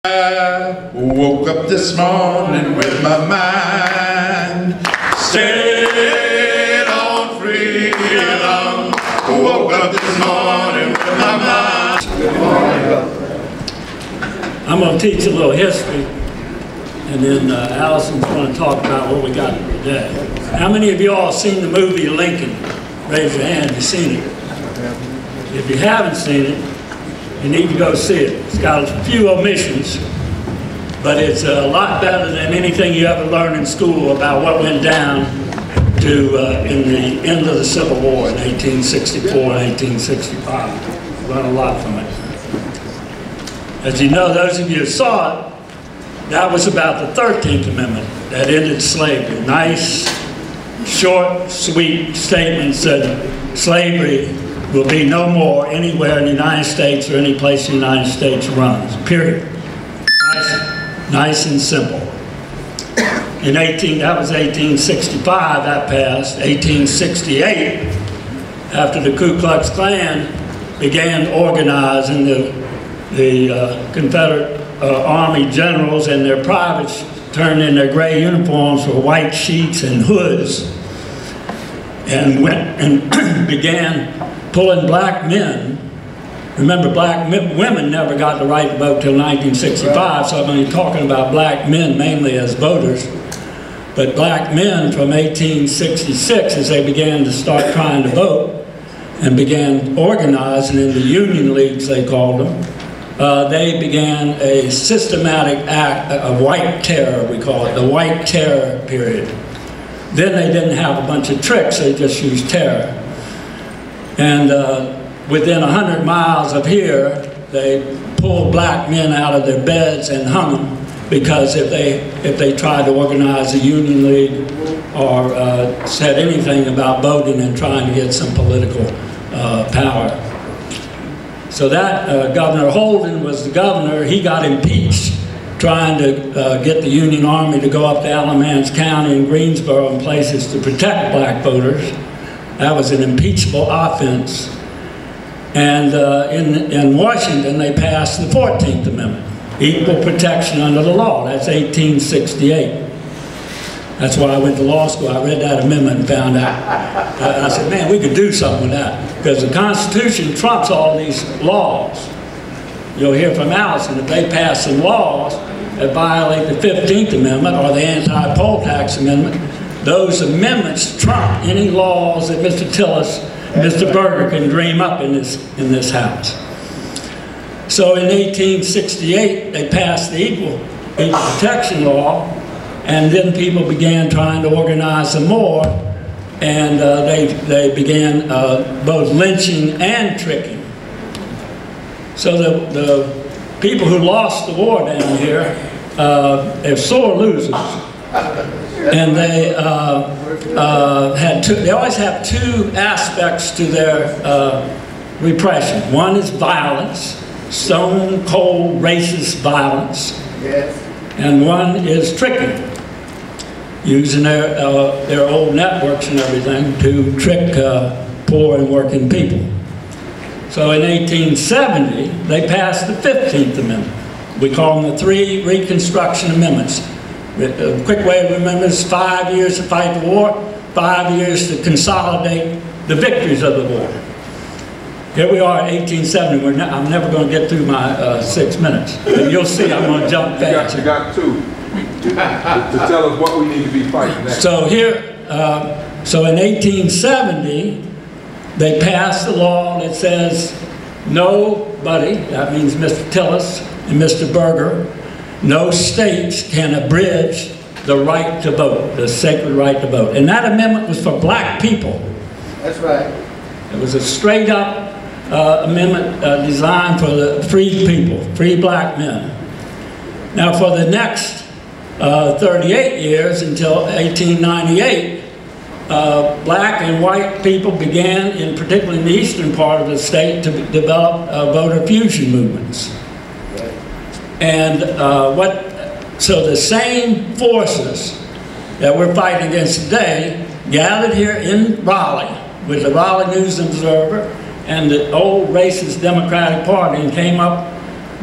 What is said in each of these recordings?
I woke up this morning with my mind set on freedom. Woke up this morning with my mind. I'm going to teach a little history, and then Allison's going to talk about what we got today. How many of you all seen the movie Lincoln? Raise your hand if you've seen it. If you haven't seen it, you need to go see it. It's got a few omissions, but it's a lot better than anything you ever learned in school about what went down in the end of the Civil War in 1864 and 1865. Learned a lot from it. As you know, those of you who saw it, that was about the 13th Amendment that ended slavery. Nice, short, sweet statements that slavery will be no more anywhere in the United States or any place the United States runs, period. Nice and simple. That was 1865, that passed. 1868, after the Ku Klux Klan began organizing, the Confederate Army generals and their privates turned in their gray uniforms for white sheets and hoods and went and began pulling black men. Remember, black women never got the right to vote till 1965, so I'm only talking about black men mainly as voters. But black men from 1866, as they began to start trying to vote and began organizing in the Union Leagues, they called them, they began a systematic act of white terror, we call it, the white terror period. Then they didn't have a bunch of tricks, they just used terror. And within 100 miles of here, they pulled black men out of their beds and hung them, because if they tried to organize a Union League or said anything about voting and trying to get some political power. So that Governor Holden was the governor. He got impeached trying to get the Union Army to go up to Alamance County and Greensboro and places to protect black voters. That was an impeachable offense. And in Washington, they passed the 14th Amendment, equal protection under the law. That's 1868. That's why I went to law school. I read that amendment and found out. I said, man, we could do something with that. Because the Constitution trumps all these laws. You'll hear from Allison, if they pass some laws that violate the 15th Amendment or the anti-poll tax amendment, those amendments trump any laws that Mr. Tillis and Mr. Berger can dream up in this House. So in 1868, they passed the equal protection law, and then people began trying to organize some more, and they began both lynching and tricking. So the people who lost the war down here, they're sore losers. And they they always have two aspects to their repression. One is violence, stone cold racist violence. Yes. And one is tricking, using their old networks and everything to trick poor and working people. So in 1870, they passed the 15th Amendment. We call them the three Reconstruction Amendments. A quick way to remember is 5 years to fight the war, 5 years to consolidate the victories of the war. Here we are in 1870. I'm never going to get through my 6 minutes. But you'll see I'm going to jump fast. You got two to tell us what we need to be fighting next. So here, so in 1870, they passed a law that says nobody, that means Mr. Tillis and Mr. Berger, no states can abridge the right to vote, the sacred right to vote. And that amendment was for black people. That's right. It was a straight up amendment designed for the free people, free black men. Now for the next 38 years until 1898, black and white people began, particularly in the eastern part of the state, to develop voter fusion movements. And so the same forces that we're fighting against today gathered here in Raleigh with the Raleigh News and Observer and the old racist Democratic Party and came up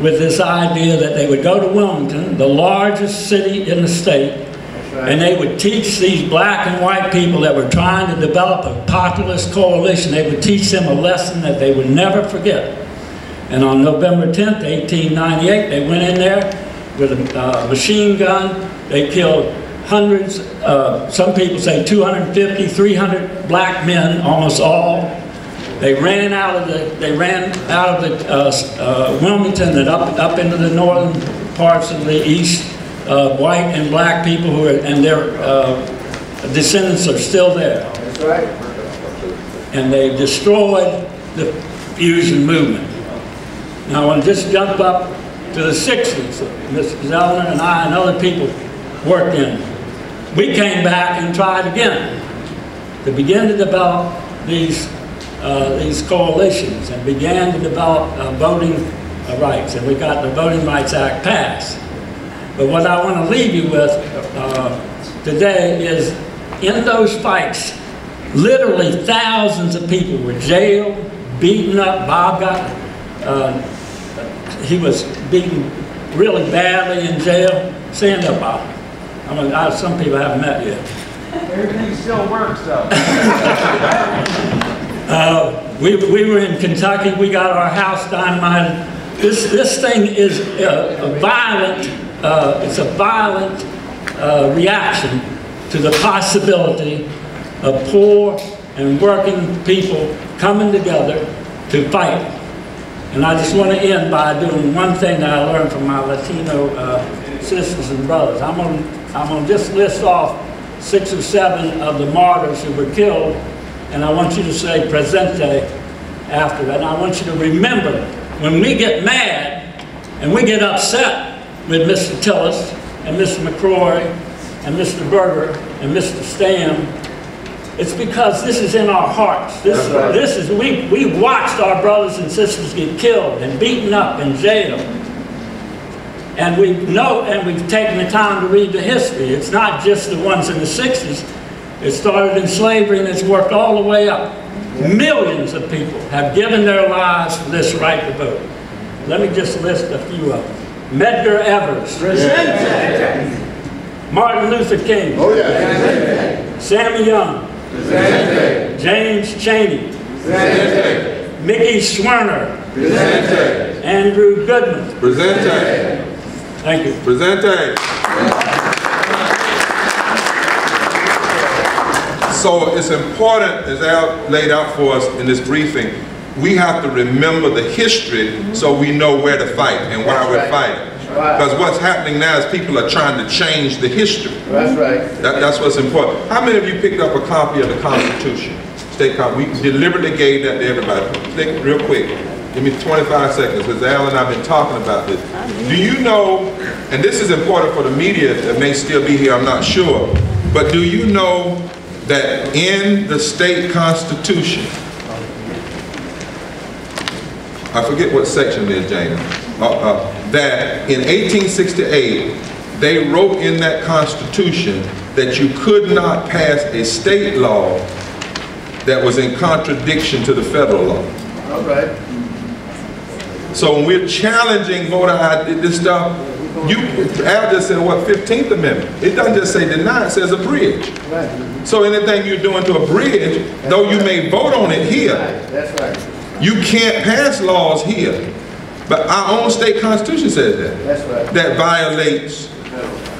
with this idea that they would go to Wilmington, the largest city in the state, and they would teach these black and white people that were trying to develop a populist coalition, they would teach them a lesson that they would never forget. And on November 10th, 1898, they went in there with a machine gun. They killed hundreds, some people say 250, 300 black men, almost all. They ran out of Wilmington and up into the northern parts of the east. White and black people and their descendants are still there. That's right. And they destroyed the fusion movement. Now I want to just jump up to the 60s. Mr. Zellner and I and other people worked in. We came back and tried again to begin to develop these coalitions and began to develop voting rights, and we got the Voting Rights Act passed. But what I want to leave you with today is, in those fights, literally thousands of people were jailed, beaten up. Bob he was beaten really badly in jail. Stand up, Bob. Some people I haven't met yet. Everything still works, though. We were in Kentucky. We got our house dynamited. This thing is a violent. It's a violent reaction to the possibility of poor and working people coming together to fight. And I just want to end by doing one thing that I learned from my Latino sisters and brothers. I'm going to just list off 6 or 7 of the martyrs who were killed, and I want you to say presente after that. And I want you to remember, when we get mad and we get upset with Mr. Tillis and Mr. McCrory and Mr. Berger and Mr. Stam, it's because this is in our hearts. We watched our brothers and sisters get killed and beaten up and jailed. And we know, and we've taken the time to read the history. It's not just the ones in the 60s. It started in slavery and it's worked all the way up. Millions of people have given their lives for this right to vote. Let me just list a few of them. Medgar Evers. Presente. Martin Luther King. Oh, yeah. Sammy Young. Presente. James Chaney. Presente. Mickey Schwerner. Presente. Andrew Goodman. Presente. Thank you. Presente. So it's important, as Al laid out for us in this briefing, we have to remember the history so we know where to fight and why we're fighting. Because what's happening now is people are trying to change the history. That's right. That's what's important. How many of you picked up a copy of the Constitution? State copy. We deliberately gave that to everybody. Think real quick. Give me 25 seconds, because Al and I have been talking about this. Do you know, and this is important for the media that may still be here, I'm not sure, but do you know that in the state constitution, I forget what section it is, Jane, that in 1868, they wrote in that constitution that you could not pass a state law that was in contradiction to the federal law. All right. So when we're challenging voter ID, this stuff, Al just said, what, 15th Amendment? It doesn't just say deny, it says abridge. Right. So anything you're doing to abridge, though you may vote on it here, That's right. you can't pass laws here. But our own state constitution says that. That's right. That violates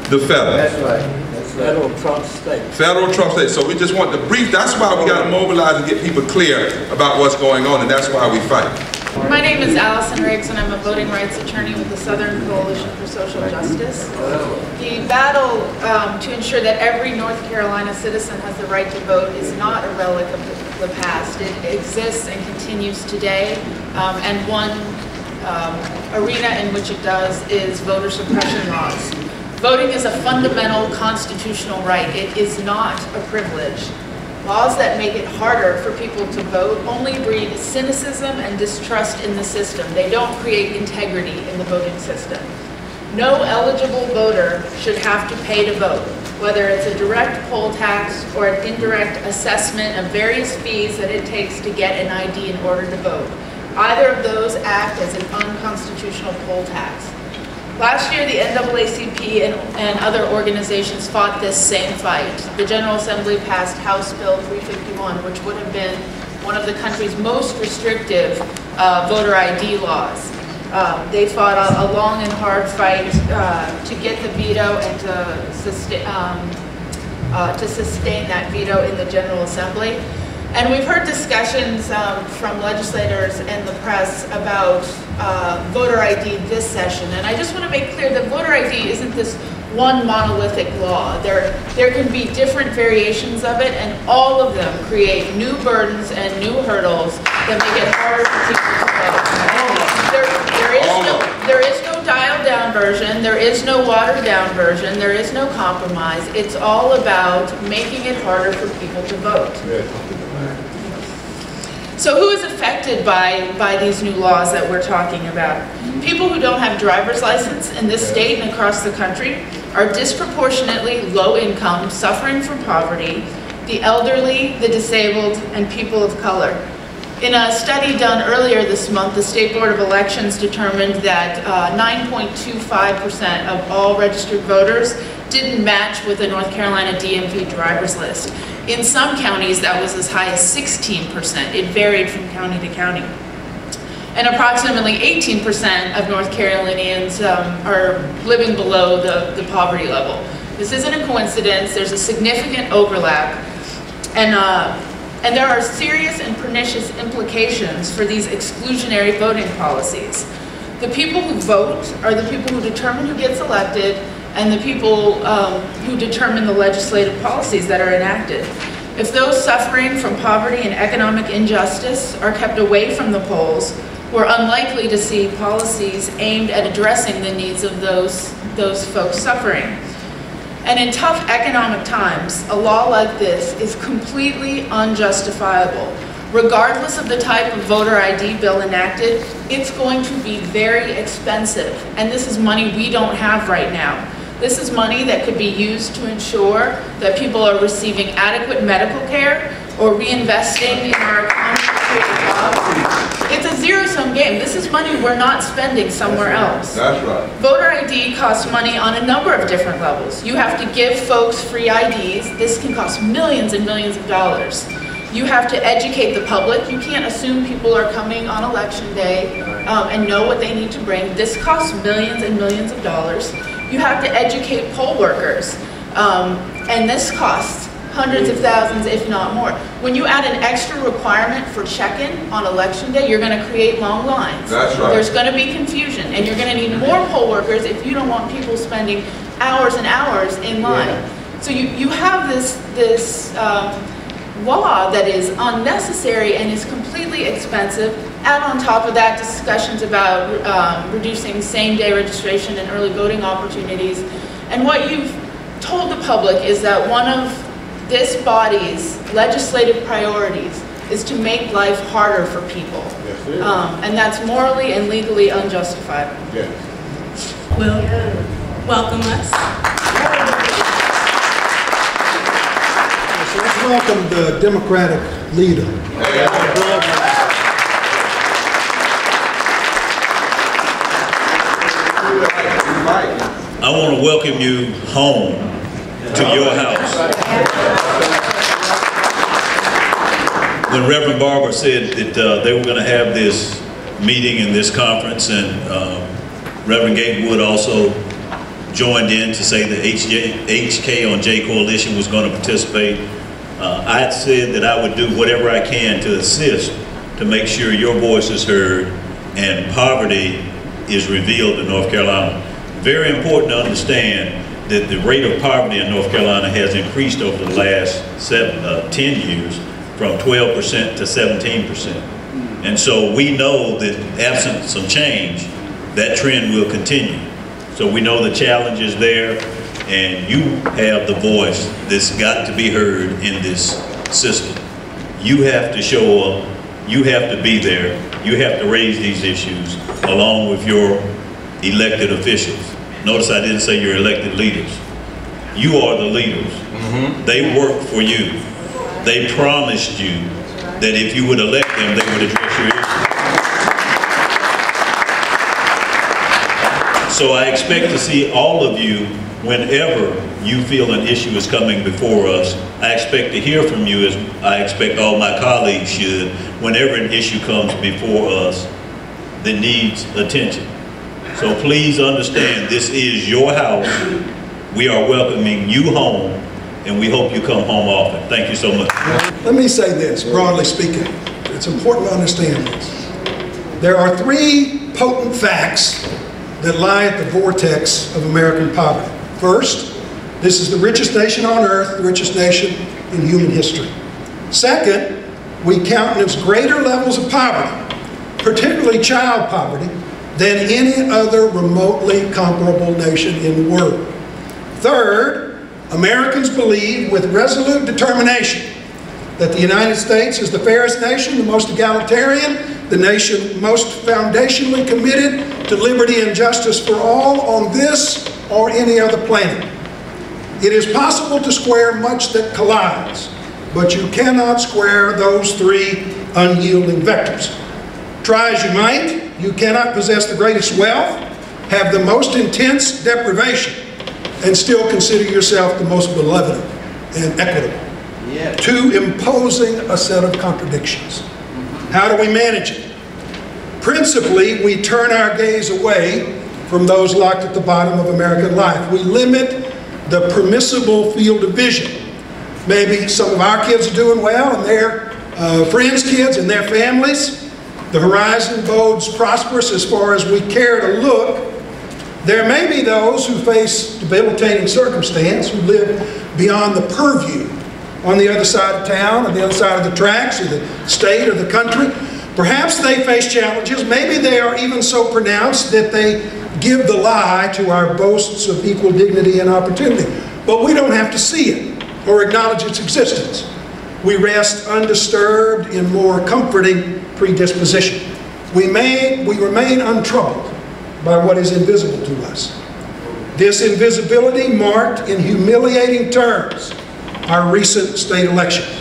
the federal. That's right. That's right. Federal Trump state. Federal Trump state. So we just want to brief. That's why we got to mobilize and get people clear about what's going on, and that's why we fight. My name is Allison Riggs, and I'm a voting rights attorney with the Southern Coalition for Social Justice. The battle to ensure that every North Carolina citizen has the right to vote is not a relic of the past. It exists and continues today, and one arena in which it does is voter suppression laws. Voting is a fundamental constitutional right. It is not a privilege. Laws that make it harder for people to vote only breed cynicism and distrust in the system. They don't create integrity in the voting system. No eligible voter should have to pay to vote, whether it's a direct poll tax or an indirect assessment of various fees that it takes to get an ID in order to vote. Either of those act as an unconstitutional poll tax. Last year, the NAACP and other organizations fought this same fight. The General Assembly passed House Bill 351, which would have been one of the country's most restrictive voter ID laws. They fought a long and hard fight to get the veto and to sustain that veto in the General Assembly. And we've heard discussions from legislators and the press about voter ID this session. And I just want to make clear that voter ID isn't this one monolithic law. There can be different variations of it, and all of them create new burdens and new hurdles that make it harder for people to vote. There is no dialed down version, there is no watered down version, there is no compromise. It's all about making it harder for people to vote. So who is affected by these new laws that we're talking about? People who don't have driver's license in this state and across the country are disproportionately low income, suffering from poverty, the elderly, the disabled, and people of color. In a study done earlier this month, the State Board of Elections determined that 9.25% of all registered voters didn't match with the North Carolina DMV driver's list. In some counties, that was as high as 16%. It varied from county to county. And approximately 18% of North Carolinians are living below the poverty level. This isn't a coincidence. There's a significant overlap. And there are serious and pernicious implications for these exclusionary voting policies. The people who vote are the people who determine who gets elected and the people who determine the legislative policies that are enacted. If those suffering from poverty and economic injustice are kept away from the polls, we're unlikely to see policies aimed at addressing the needs of those folks suffering. And in tough economic times, a law like this is completely unjustifiable. Regardless of the type of voter ID bill enacted, it's going to be very expensive. And this is money we don't have right now. This is money that could be used to ensure that people are receiving adequate medical care or reinvesting in our economy to create jobs. It's a zero-sum game. This is money we're not spending somewhere else. That's right. Voter ID costs money on a number of different levels. You have to give folks free IDs. This can cost millions and millions of dollars. You have to educate the public. You can't assume people are coming on election day and know what they need to bring. This costs millions and millions of dollars. You have to educate poll workers, and this costs hundreds of thousands, if not more. When you add an extra requirement for check-in on election day, you're going to create long lines. That's right. There's going to be confusion, and you're going to need more poll workers if you don't want people spending hours and hours in line. Yeah. So you have this law that is unnecessary and is completely expensive. Add on top of that discussions about reducing same-day registration and early voting opportunities. And what you've told the public is that one of this body's legislative priorities is to make life harder for people. Yes, it is. And that's morally and legally unjustifiable. Yes. Will welcome us. So let's welcome the Democratic leader. I want to welcome you home to your house. When Reverend Barber said that they were going to have this meeting and this conference, and Reverend Gatewood also joined in to say the HKonJ Coalition was going to participate, I had said that I would do whatever I can to assist to make sure your voice is heard and poverty is revealed in North Carolina. Very important to understand that the rate of poverty in North Carolina has increased over the last 10 years from 12% to 17%. And so we know that absent some change, that trend will continue. So we know the challenge is there, and you have the voice that's got to be heard in this system. You have to show up, you have to be there, you have to raise these issues along with your elected officials. Notice I didn't say your elected leaders. You are the leaders. Mm-hmm. They work for you. They promised you that if you would elect them, they would address your issues. So I expect to see all of you whenever you feel an issue is coming before us. I expect to hear from you, as I expect all my colleagues should, whenever an issue comes before us that needs attention. So please understand, this is your house. We are welcoming you home, and we hope you come home often. Thank you so much. Let me say this, broadly speaking. It's important to understand this. There are three potent facts that lie at the vortex of American poverty. First, this is the richest nation on earth, the richest nation in human history. Second, we countenance greater levels of poverty, particularly child poverty, than any other remotely comparable nation in the world. Third, Americans believe with resolute determination that the United States is the fairest nation, the most egalitarian, the nation most foundationally committed to liberty and justice for all on this or any other planet. It is possible to square much that collides, but you cannot square those three unyielding vectors. Try as you might, you cannot possess the greatest wealth, have the most intense deprivation, and still consider yourself the most benevolent and equitable. Yeah. Too imposing a set of contradictions. How do we manage it? Principally, we turn our gaze away from those locked at the bottom of American life. We limit the permissible field of vision. Maybe some of our kids are doing well, and their friends' kids and their families. The horizon bodes prosperous as far as we care to look. There may be those who face debilitating circumstance, who live beyond the purview on the other side of town, on the other side of the tracks, or the state, or the country. Perhaps they face challenges. Maybe they are even so pronounced that they give the lie to our boasts of equal dignity and opportunity. But we don't have to see it or acknowledge its existence. We rest undisturbed in more comforting predisposition. We remain untroubled by what is invisible to us. This invisibility marked in humiliating terms our recent state elections.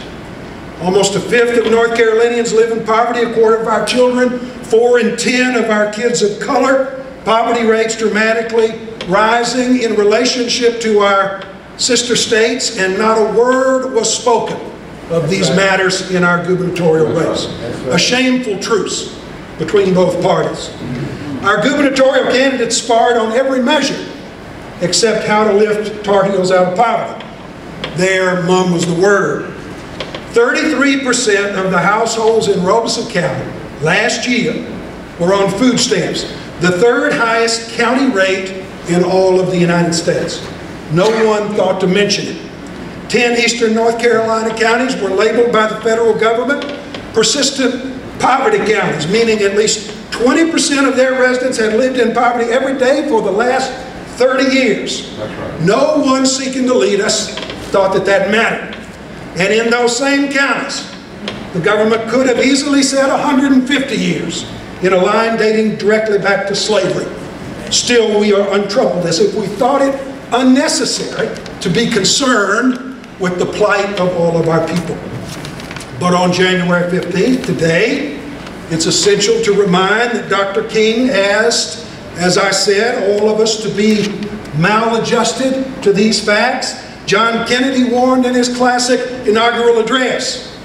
Almost a fifth of North Carolinians live in poverty, a quarter of our children, 4 in 10 of our kids of color. Poverty rates dramatically rising in relationship to our sister states, and not a word was spoken of these matters in our gubernatorial race. A shameful truce between both parties. Our gubernatorial candidates sparred on every measure except how to lift Tar Heels out of poverty. There, mum was the word. 33% of the households in Robeson County last year were on food stamps, the third highest county rate in all of the United States. No one thought to mention it. 10 eastern North Carolina counties were labeled by the federal government persistent poverty counties, meaning at least 20% of their residents had lived in poverty every day for the last 30 years. That's right. No one seeking to lead us thought that that mattered. And in those same counties, the government could have easily said 150 years in a line dating directly back to slavery. Still, we are untroubled, as if we thought it unnecessary to be concerned with the plight of all of our people. But on January 15th, today, it's essential to remind that Dr. King asked, as I said, all of us to be maladjusted to these facts. John Kennedy warned in his classic inaugural address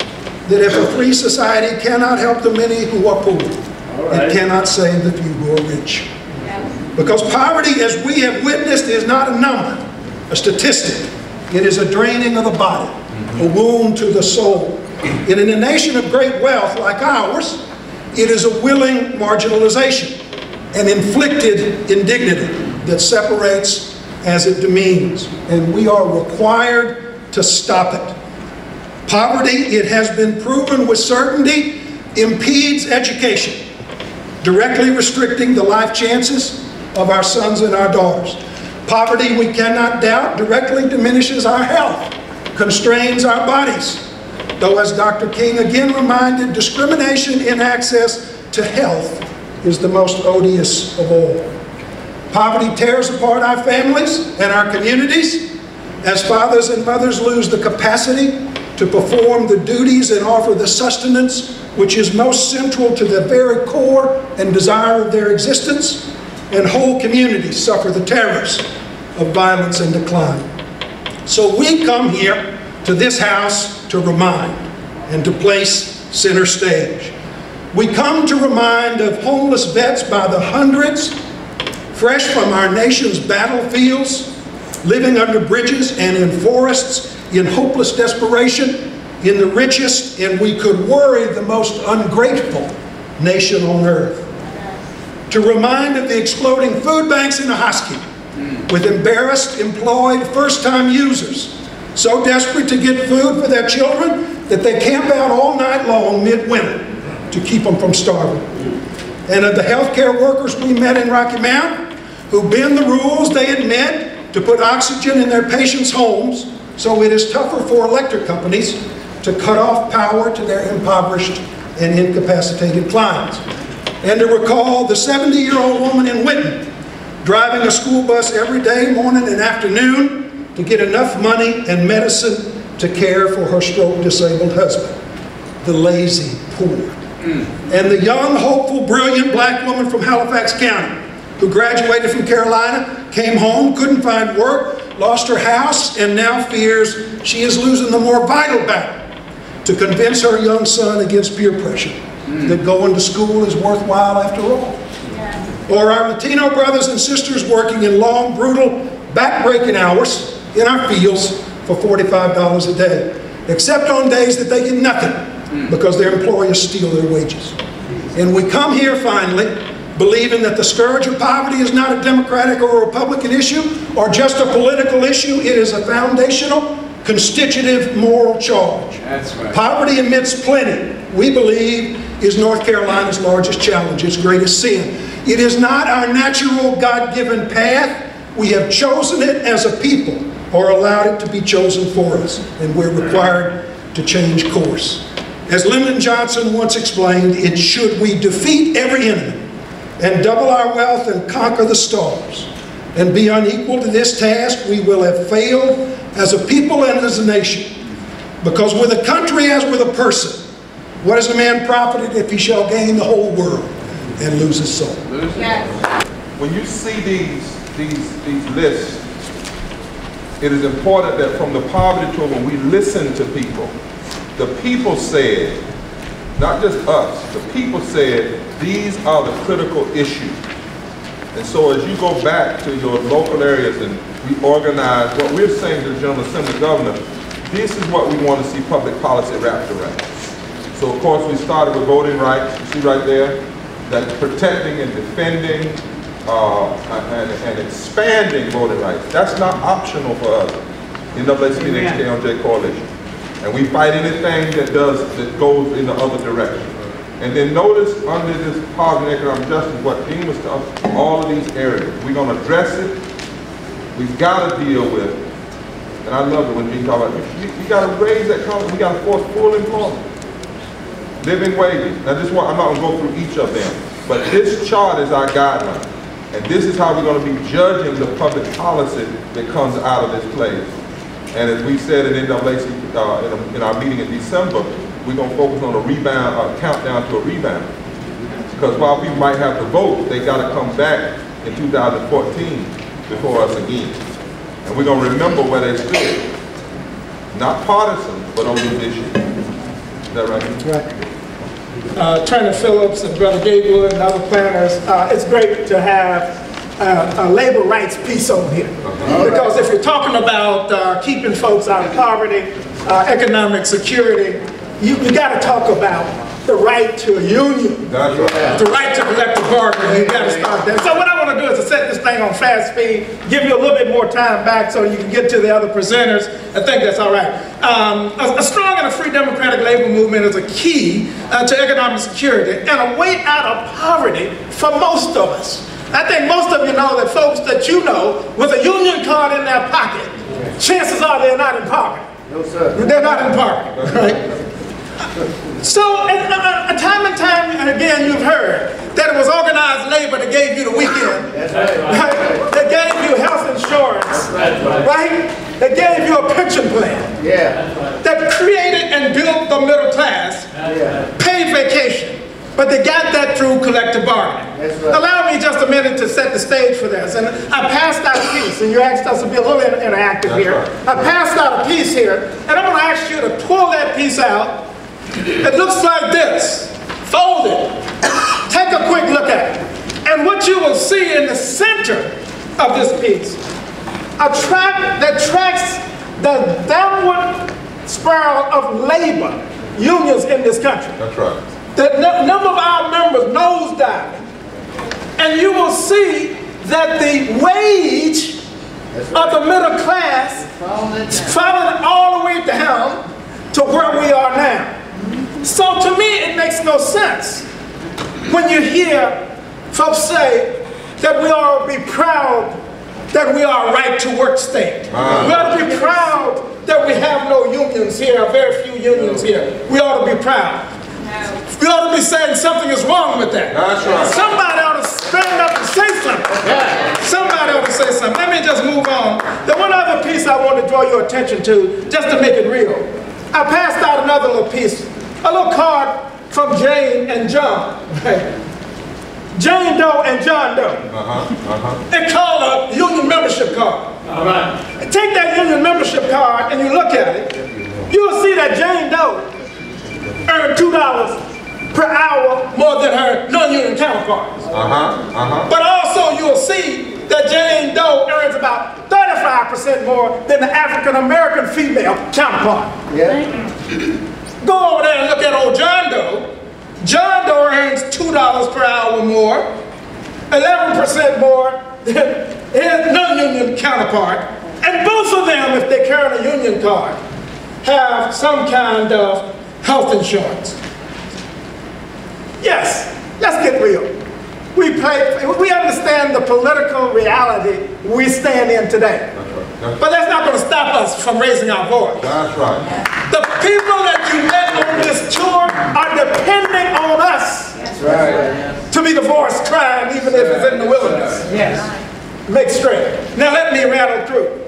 that if a free society cannot help the many who are poor, it cannot save the few who are rich. Because poverty, as we have witnessed, is not a number, a statistic. It is a draining of the body, a wound to the soul. And in a nation of great wealth like ours, it is a willing marginalization, an inflicted indignity that separates as it demeans, and we are required to stop it. Poverty, it has been proven with certainty, impedes education, directly restricting the life chances of our sons and our daughters. Poverty, we cannot doubt, directly diminishes our health, constrains our bodies. Though, as Dr. King again reminded, discrimination in access to health is the most odious of all. Poverty tears apart our families and our communities as fathers and mothers lose the capacity to perform the duties and offer the sustenance which is most central to the very core and desire of their existence. and whole communities suffer the terrors of violence and decline. So we come here to this house to remind and to place center stage. We come to remind of homeless vets by the hundreds, fresh from our nation's battlefields, living under bridges and in forests in hopeless desperation, in the richest and we could worry the most ungrateful nation on earth. To remind of the exploding food banks in Hosky, with embarrassed, employed, first-time users, so desperate to get food for their children that they camp out all night long midwinter to keep them from starving. And of the healthcare workers we met in Rocky Mount, who bend the rules they admit to put oxygen in their patients' homes, so it is tougher for electric companies to cut off power to their impoverished and incapacitated clients. And to recall the 70-year-old woman in Whitman driving a school bus every day, morning and afternoon, to get enough money and medicine to care for her stroke-disabled husband, the lazy poor. And the young, hopeful, brilliant black woman from Halifax County who graduated from Carolina, came home, couldn't find work, lost her house, and now fears she is losing the more vital battle to convince her young son against peer pressure that going to school is worthwhile after all. Or our Latino brothers and sisters working in long, brutal, back-breaking hours in our fields for $45 a day, except on days that they get nothing because their employers steal their wages. And we come here finally believing that the scourge of poverty is not a Democratic or a Republican issue or just a political issue. It is a foundational, constitutive moral charge. That's right. Poverty amidst plenty, we believe, is North Carolina's largest challenge, its greatest sin. It is not our natural God-given path. We have chosen it as a people or allowed it to be chosen for us, and we're required to change course. As Lyndon Johnson once explained, it should we defeat every enemy and double our wealth and conquer the stars and be unequal to this task, we will have failed as a people and as a nation. Because with a country as with a person, what is a man profited if he shall gain the whole world and lose his soul? Yes. When you see these lists, it is important that from the poverty tour, when we listen to people, the people said, not just us, the people said, these are the critical issues. And so as you go back to your local areas and we organize, what we're saying to the General Assembly Governor, this is what we want to see public policy wrapped around. So of course we started with voting rights, you see right there, that protecting and defending and expanding voting rights. That's not optional for us in the NAACP and HKonJ coalition. And we fight anything that goes in the other direction. And then notice under this poverty and economic justice, what Dean was talking, all of these areas. We're going to address it. We've got to deal with it. And I love it when Dean talks about, you got to raise that college, we got to force full employment. Living wages. Now I'm not going to go through each of them, but this chart is our guideline. And this is how we're going to be judging the public policy that comes out of this place. And as we said in NAACP in our meeting in December, we're going to focus on a rebound, countdown to a rebound. Because while people might have to vote, they got to come back in 2014 before us again. And we're going to remember where they stood. Not partisan, but on these issues. Is that right? Right. Attorney Phillips and Brother Gatewood and other planners, it's great to have a labor rights piece on here. Because if you're talking about keeping folks out of poverty, economic security, you got to talk about the right to a union, That's right. the right to collective bargaining. You got to start there. So what I want to do is to set this thing on fast speed, give you a little bit more time back so you can get to the other presenters. I think that's all right. A strong and a free democratic labor movement is a key to economic security and a way out of poverty for most of us. I think most of you know that folks that you know with a union card in their pocket, chances are they're not in poverty. No, sir. They're not in poverty, right? So, time and time again, you've heard that it was organized labor that gave you the weekend. That's right. Right? That gave you health insurance, right? That gave you a pension plan. Yeah. That created and built the middle class, paid vacation, But they got that through collective bargaining. That's right. Allow me just a minute to set the stage for this. And I passed out a piece, and you asked us to be a little interactive here. right. I passed out a piece here, and I'm going to ask you to pull that piece out. It looks like this. Fold it. Take a quick look at it. And what you will see in the center of this piece, a track that tracks the downward spiral of labor unions in this country. That's right. The number of our members nosediving. And you will see that the wage of the middle class is falling all the way down to where we are now. So to me, it makes no sense when you hear folks say that we ought to be proud that we are a right-to-work state. We ought to be proud that we have no unions here, very few unions here. We ought to be proud. We ought to be saying something is wrong with that. That's right. Somebody ought to stand up and say something. Somebody ought to say something. Let me just move on. The one other piece I want to draw your attention to, just to make it real. I passed out another little piece, a little card from Jane and John. Jane Doe and John Doe. It's called a union membership card. All right. Take that union membership card and you look at it, you'll see that Jane Doe earned $2 per hour more than her non-union counterparts. But also you'll see that Jane Doe earns about 35% more than the African-American female counterpart. Yeah. Go over there and look at old John Doe. John Doe earns $2 per hour more, 11% more than his non-union counterpart. And both of them, if they carry a union card, have some kind of health insurance. Yes, let's get real. We understand the political reality we stand in today. But that's not going to stop us from raising our voice. That's right. The people that you met on this tour are depending on us to be the voice crying, even if it's in the wilderness. Yes. Make straight. Now let me rattle through.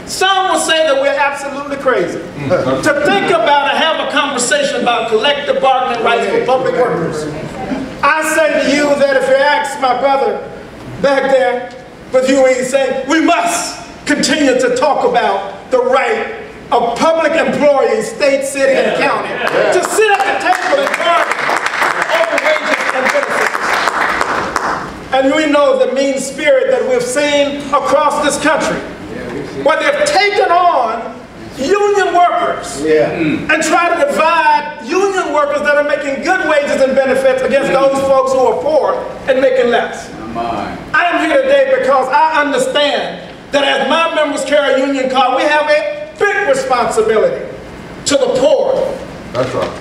Some will say that we're absolutely crazy to think about and have a conversation about collective bargaining rights for public workers. I say to you that if you ask my brother back there with you, he's saying we must continue to talk about the right of public employees, state, city, and county, to sit at the table and bargain over wages and benefits. And we know the mean spirit that we've seen across this country, where they've taken on union workers and try to divide union workers that are making good wages and benefits against those folks who are poor and making less. I'm here today because I understand that as my members carry a union card, we have a big responsibility to the poor. That's right.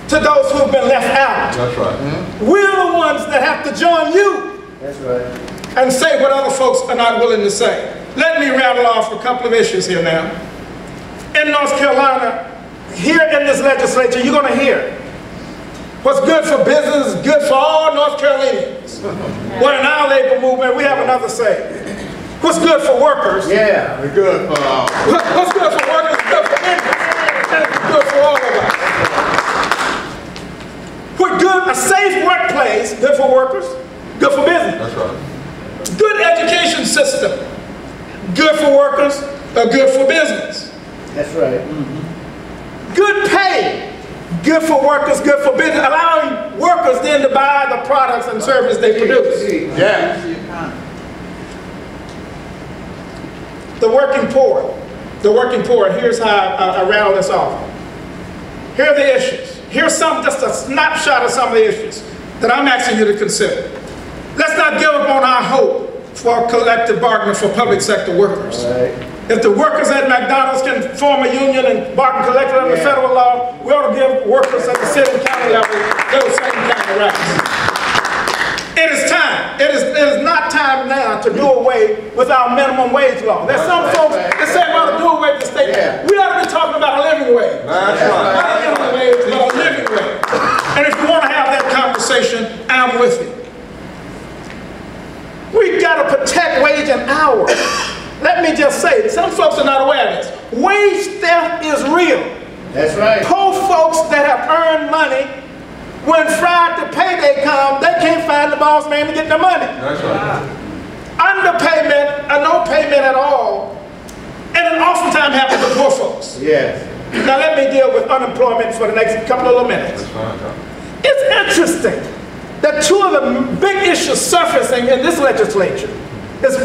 To those who've been left out. That's right. We're the ones that have to join you and say what other folks are not willing to say. Let me rattle off a couple of issues here now. In North Carolina, here in this legislature, you're going to hear what's good for business is good for all North Carolinians. Well, in our labor movement, we have another say. What's good for workers? Yeah, we're good for all. What's good for workers is good for business. And it's good for all of us. We're good, a safe workplace, good for workers, good for business. That's right. Good education system, good for workers, good for business. That's right. Good pay, good for workers, good for business, allowing workers then to buy the products and services they produce. Yeah. The working poor, here's how I rattle this off. Here are the issues. Here's just a snapshot of some of the issues that I'm asking you to consider. Let's not give up on our hope for collective bargaining for public sector workers. If the workers at McDonald's can form a union and bargain collectively under federal law, we ought to give workers at the city and county level those same kind of rights. It is time. It is not time now to do away with our minimum wage law. There's some folks that say we ought to do away with the state. We ought to be talking about a living wage. That's right. Not a minimum wage, but a living wage. And if you want to have that conversation, I'm with you. We've got to protect wage and hour. Let me just say, some folks are not aware of this. Wage theft is real. That's right. Poor folks that have earned money when Friday payday comes, they can't find the boss man to get the money. That's right. Underpayment or no payment at all, and it oftentimes happens to poor folks. Yes. Now let me deal with unemployment for the next couple of little minutes. That's fine, Doc. It's interesting that two of the big issues surfacing in this legislature is,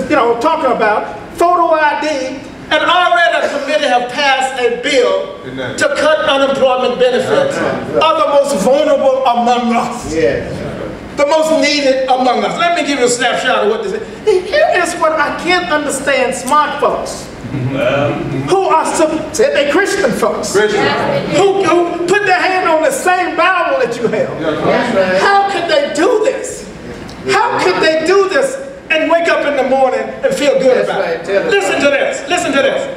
talking about photo ID, and already a committee have passed a bill to cut unemployment benefits of the most vulnerable among us. Yes. The most needed among us. Let me give you a snapshot of what this is. Here is what I can't understand smart folks who are, say they Christian folks, who put their hand on the same Bible that you held. How could they do this? How could they do this and wake up in the morning and feel good about it? Listen to this, listen to this.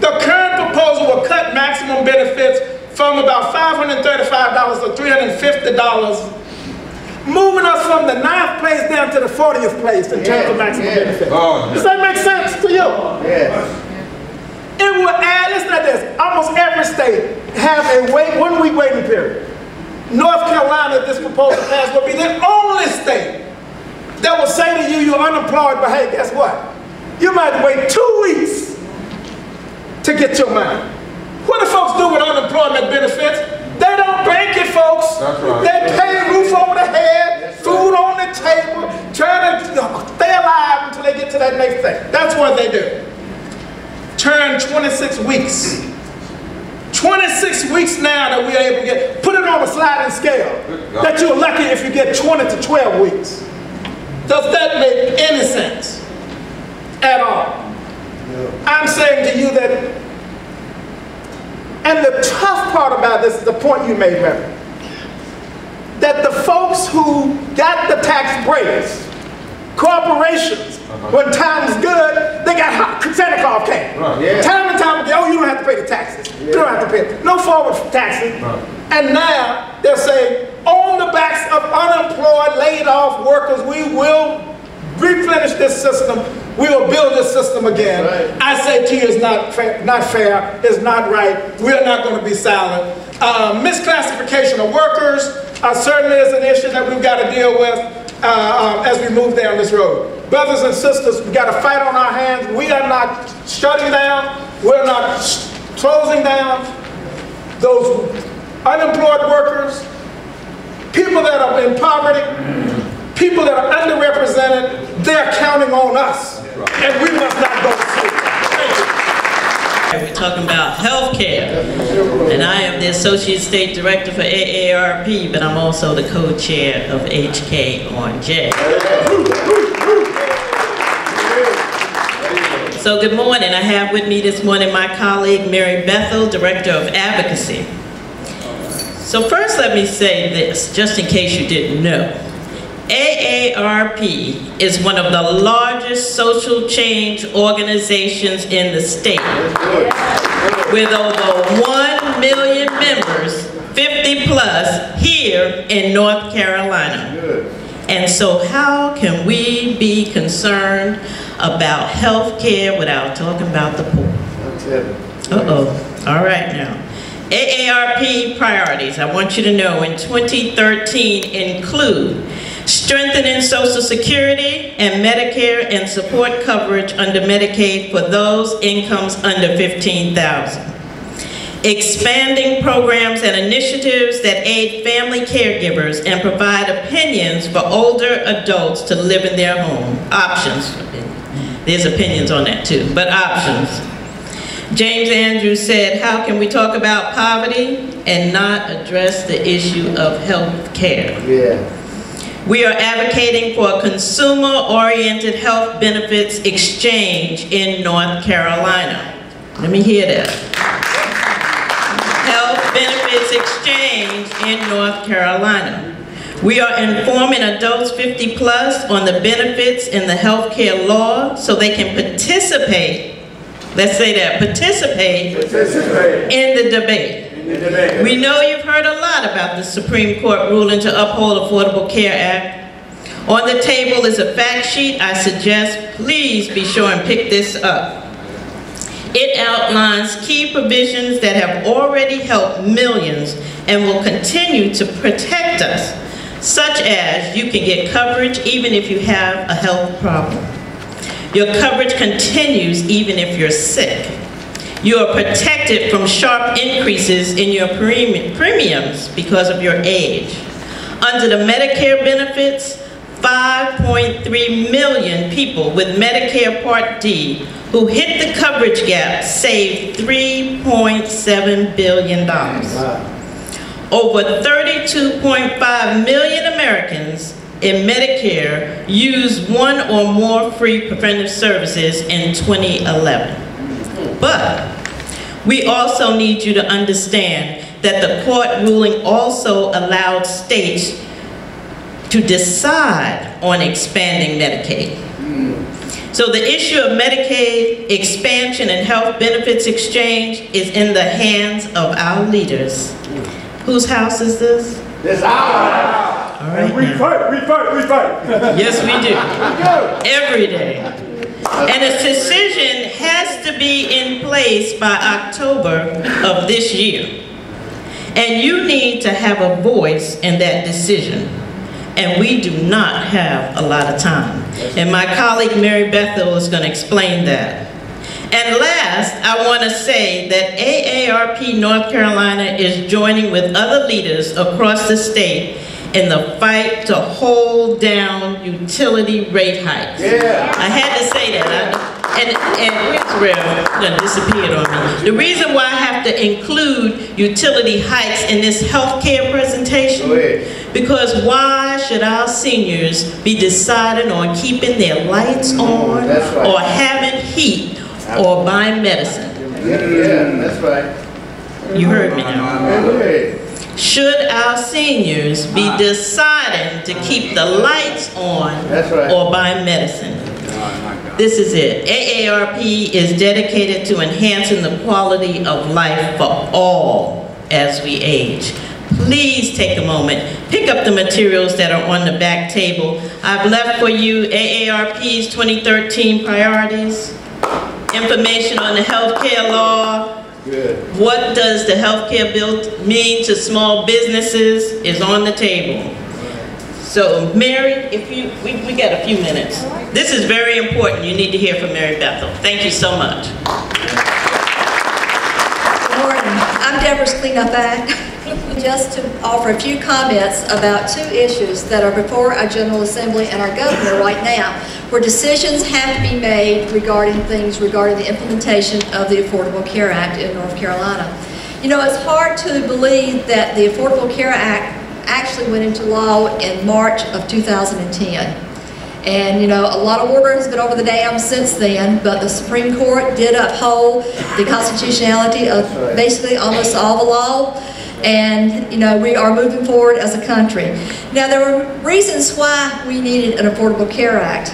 The current proposal will cut maximum benefits from about $535 to $350, moving us from the 9th place down to the 40th place in terms of maximum benefits. Does that make sense to you? Yes. It will add, listen to this, almost every state have a 1 week waiting period. North Carolina, if this proposal passed, will be the only state that will say to you, you're unemployed, but hey, guess what? You might wait 2 weeks to get your money. What do folks do with unemployment benefits? They don't bank it, folks. That's right. They pay roof over the head, food on the table, trying to stay alive until they get to that next thing. That's what they do. Turn 26 weeks. 26 weeks now that we are able to get, put it on a sliding scale, that you're lucky if you get 20 to 12 weeks. Does that make any sense at all? No. I'm saying to you that, and the tough part about this is the point you made, Reverend, that the folks who got the tax breaks, corporations, when time's good, they got Santa Claus came. Right. Yeah. Time and time again, oh, you don't have to pay the taxes. You don't have to pay it. No forward taxes. Right. And now they're saying, on the backs of unemployed, laid off workers, we will replenish this system. We will build this system again. Right. I say to you, it's not fair, it's not right. We're not going to be silent. Misclassification of workers certainly is an issue that we've got to deal with as we move down this road. Brothers and sisters, we've got a fight on our hands. We are not shutting down. We're not closing down. Those unemployed workers, people that are in poverty, people that are underrepresented, they're counting on us. And we must not go to sleep. Thank you. We're talking about health care, and I am the Associate State Director for AARP, but I'm also the co-chair of HKonJ. So good morning. I have with me this morning my colleague Mary Bethel, Director of Advocacy. So first let me say this, just in case you didn't know. AARP is one of the largest social change organizations in the state, with over 1 million members, 50 plus, here in North Carolina. And so how can we be concerned about health care without talking about the poor? Uh-oh. All right now. AARP priorities, I want you to know, in 2013 include strengthening Social Security and Medicare and support coverage under Medicaid for those incomes under $15,000. Expanding programs and initiatives that aid family caregivers and provide opinions for older adults to live in their home. Options. There's opinions on that too, but options. James Andrews said, how can we talk about poverty and not address the issue of health care? Yeah. We are advocating for a consumer-oriented health benefits exchange in North Carolina. Let me hear that. Health benefits exchange in North Carolina. We are informing adults 50 plus on the benefits in the health care law so they can participate. Let's say that, participate in the debate. We know you've heard a lot about the Supreme Court ruling to uphold Affordable Care Act. On the table is a fact sheet. I suggest please be sure and pick this up. It outlines key provisions that have already helped millions and will continue to protect us, such as you can get coverage even if you have a health problem. Your coverage continues even if you're sick. You are protected from sharp increases in your premiums because of your age. Under the Medicare benefits, 5.3 million people with Medicare Part D who hit the coverage gap saved $3.7 billion. Over 32.5 million Americans in Medicare used one or more free preventive services in 2011. But we also need you to understand that the court ruling also allowed states to decide on expanding Medicaid. So the issue of Medicaid expansion and health benefits exchange is in the hands of our leaders. Whose house is this? This house. All right. We fight. Yes, we do. Every day. And a decision has to be in place by October of this year. And you need to have a voice in that decision. And we do not have a lot of time. And my colleague Mary Bethel is going to explain that. And last, I want to say that AARP North Carolina is joining with other leaders across the state in the fight to hold down utility rate hikes. Yeah. I had to say that. And Rev done disappeared on me. The reason why I have to include utility hikes in this healthcare presentation, because why should our seniors be deciding on keeping their lights on, or having heat, or buying medicine? Yeah, that's right. You heard me now. Should our seniors be deciding to keep the lights on or buy medicine? This is it. AARP is dedicated to enhancing the quality of life for all as we age. Please take a moment, pick up the materials that are on the back table. I've left for you AARP's 2013 priorities, information on the healthcare law. Good. What does the healthcare bill mean to small businesses is on the table. So Mary, if you, we got a few minutes. This is very important. You need to hear from Mary Bethel. Thank you so much. Good morning. I'm Deborah's Cleanup Act. Just to offer a few comments about two issues that are before our General Assembly and our governor right now, where decisions have to be made regarding the implementation of the Affordable Care Act in North Carolina. You know, it's hard to believe that the Affordable Care Act actually went into law in March of 2010. And you know, a lot of water has been over the dam since then, but the Supreme Court did uphold the constitutionality of basically almost all the law. And you know, we are moving forward as a country. Now, there were reasons why we needed an Affordable Care Act.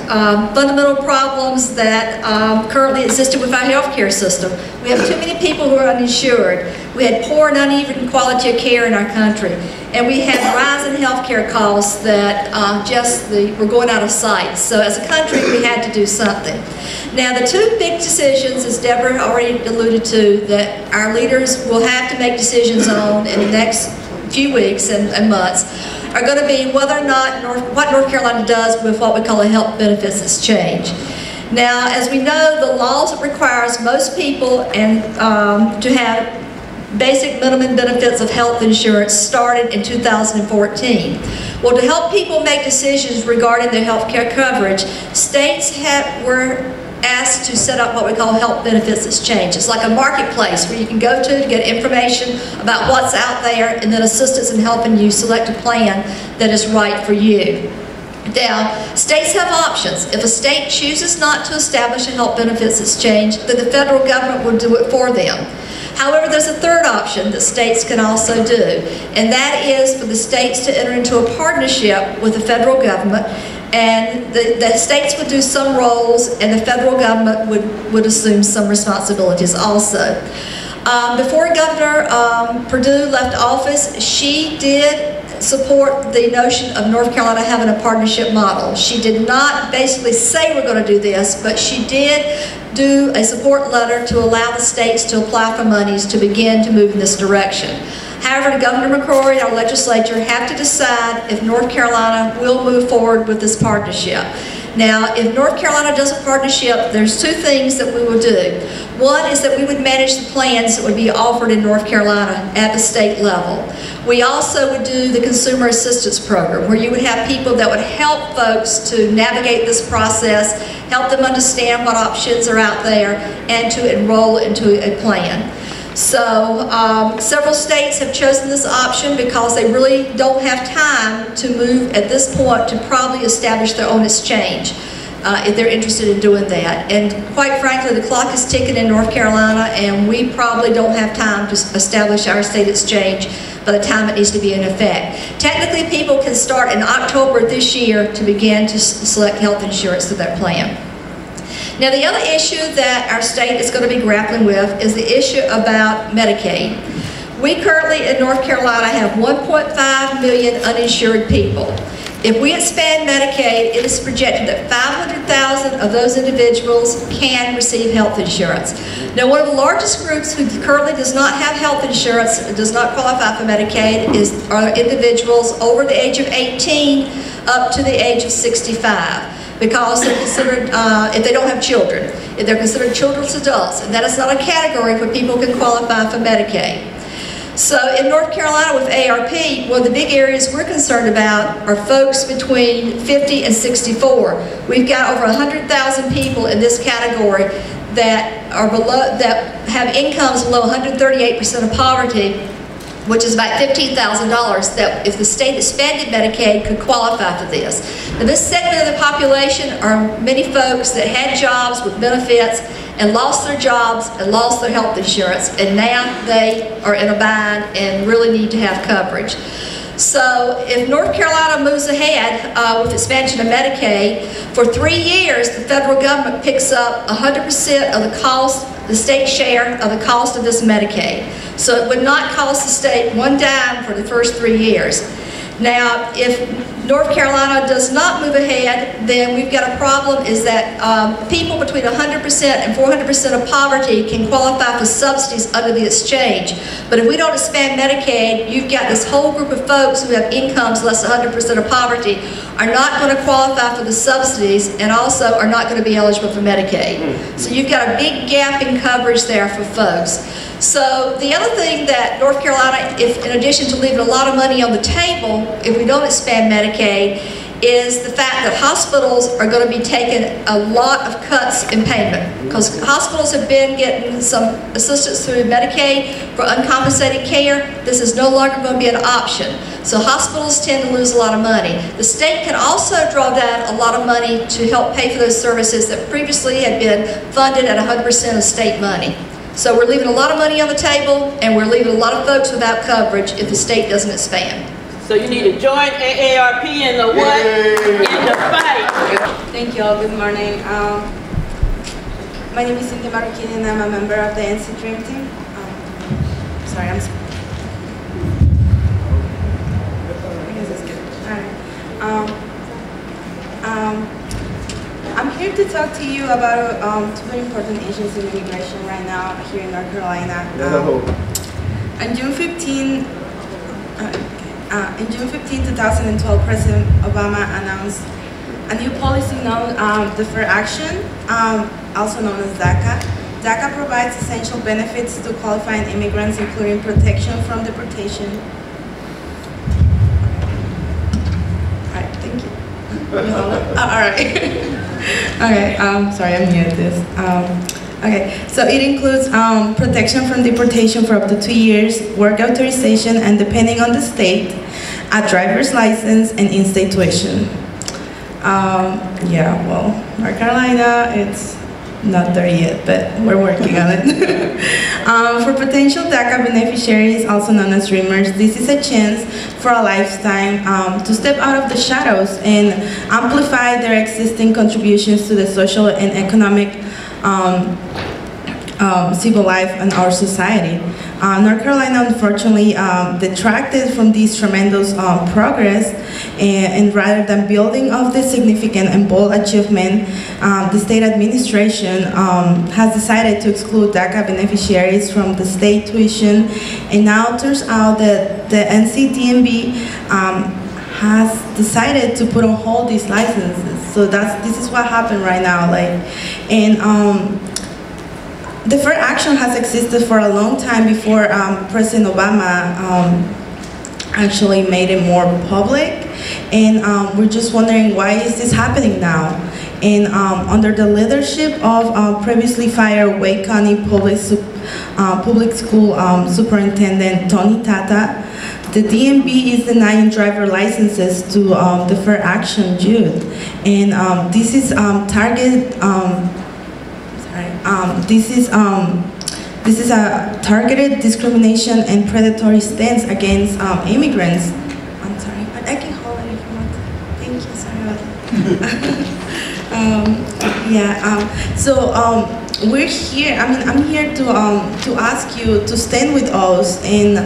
Fundamental problems that currently existed with our healthcare system. We have too many people who are uninsured. We had poor and uneven quality of care in our country. And we had rising healthcare costs that were going out of sight. So as a country, we had to do something. Now, the two big decisions, as Deborah already alluded to, that our leaders will have to make decisions on in the next few weeks and months are going to be whether or not what North Carolina does with what we call a health benefits exchange. Now, as we know, the laws requires most people to have basic minimum benefits of health insurance started in 2014. Well, to help people make decisions regarding their health care coverage, states were asked to set up what we call health benefits exchange. It's like a marketplace where you can go to get information about what's out there and then assistance in helping you select a plan that is right for you. Now, states have options. If a state chooses not to establish a health benefits exchange, then the federal government will do it for them. However, there's a third option that states can also do, and that is for the states to enter into a partnership with the federal government, and the states would do some roles and the federal government would assume some responsibilities also. Before Governor Perdue left office, she did support the notion of North Carolina having a partnership model. She did not basically say we're going to do this, but she did do a support letter to allow the states to apply for monies to begin to move in this direction. However, Governor McCrory and our legislature have to decide if North Carolina will move forward with this partnership. Now, if North Carolina does a partnership, there's two things that we will do. One is that we would manage the plans that would be offered in North Carolina at the state level. We also would do the Consumer Assistance Program, where you would have people that would help folks to navigate this process, help them understand what options are out there, and to enroll into a plan. So several states have chosen this option because they really don't have time to move at this point to probably establish their own exchange if they're interested in doing that. And quite frankly, the clock is ticking in North Carolina, and we probably don't have time to establish our state exchange by the time it needs to be in effect. Technically, people can start in October this year to begin to select health insurance to their plan. Now, the other issue that our state is going to be grappling with is the issue about Medicaid. We currently in North Carolina have 1.5 million uninsured people. If we expand Medicaid, it is projected that 500,000 of those individuals can receive health insurance. Now, one of the largest groups who currently does not have health insurance, does not qualify for Medicaid, are individuals over the age of 18 up to the age of 65. Because they're considered, if they don't have children, if they're considered children's adults, and that is not a category where people can qualify for Medicaid. So in North Carolina with ARP, one of the big areas we're concerned about are folks between 50 and 64. We've got over 100,000 people in this category that are below, that have incomes below 138% of poverty, which is about $15,000 that if the state expanded Medicaid could qualify for this. Now, this segment of the population are many folks that had jobs with benefits and lost their jobs and lost their health insurance, and now they are in a bind and really need to have coverage. So if North Carolina moves ahead with expansion of Medicaid, for 3 years the federal government picks up 100% of the cost, the state share of the cost of this Medicaid. So it would not cost the state one dime for the first 3 years. Now, if North Carolina does not move ahead, then we've got a problem is that people between 100% and 400% of poverty can qualify for subsidies under the exchange. But if we don't expand Medicaid, you've got this whole group of folks who have incomes less than 100% of poverty are not going to qualify for the subsidies and also are not going to be eligible for Medicaid. So you've got a big gap in coverage there for folks. So the other thing that North Carolina, if in addition to leaving a lot of money on the table, if we don't expand Medicaid, is the fact that hospitals are going to be taking a lot of cuts in payment. Because hospitals have been getting some assistance through Medicaid for uncompensated care. This is no longer going to be an option. So hospitals tend to lose a lot of money. The state can also draw down a lot of money to help pay for those services that previously had been funded at 100% of state money. So we're leaving a lot of money on the table, and we're leaving a lot of folks without coverage if the state doesn't expand. So you need to join AARP in the what? In the fight. Thank you all. Good morning. My name is Cynthia Marroquin, and I'm a member of the NC Dream Team. Sorry, I'm sorry. I guess it's good. All right. I'm here to talk to you about two very important issues in immigration right now here in North Carolina. On June 15, 2012, President Obama announced a new policy known as Deferred Action, also known as DACA. DACA provides essential benefits to qualifying immigrants, including protection from deportation. All right, thank you. All right. Okay, sorry, I'm new at this. Okay, so it includes protection from deportation for up to 2 years, work authorization, and depending on the state, a driver's license and in-state tuition. Yeah, well, North Carolina, it's not there yet, but we're working on it. For potential DACA beneficiaries, also known as Dreamers, this is a chance for a lifetime to step out of the shadows and amplify their existing contributions to the social and economic civil life in our society. North Carolina, unfortunately, detracted from this tremendous progress, and rather than building off this significant and bold achievement, the state administration has decided to exclude DACA beneficiaries from the state tuition, and now it turns out that the NCDMB has decided to put on hold these licenses. So this is what happened right now. Deferred action has existed for a long time before President Obama actually made it more public, and we're just wondering why is this happening now. And under the leadership of previously fired Wake County Public School Superintendent Tony Tata, the DMV is denying driver licenses to deferred action youth, and this is This is a targeted discrimination and predatory stance against immigrants. I'm sorry, but I can hold it if you want. Thank you, sorry about that. We're here, I'm here to ask you to stand with us and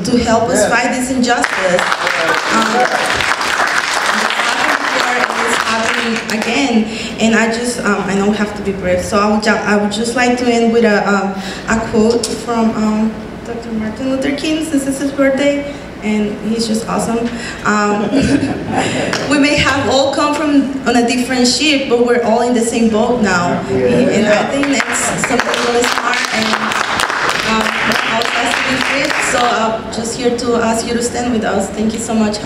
to help us fight this injustice. Again, and I know we have to be brief, so I would just like to end with a quote from Dr. Martin Luther King, since it's his birthday, and he's just awesome. We may have all come from on a different ship, but we're all in the same boat now, and I think that's something really smart, and all has to be free. So I'm just here to ask you to stand with us. Thank you so much.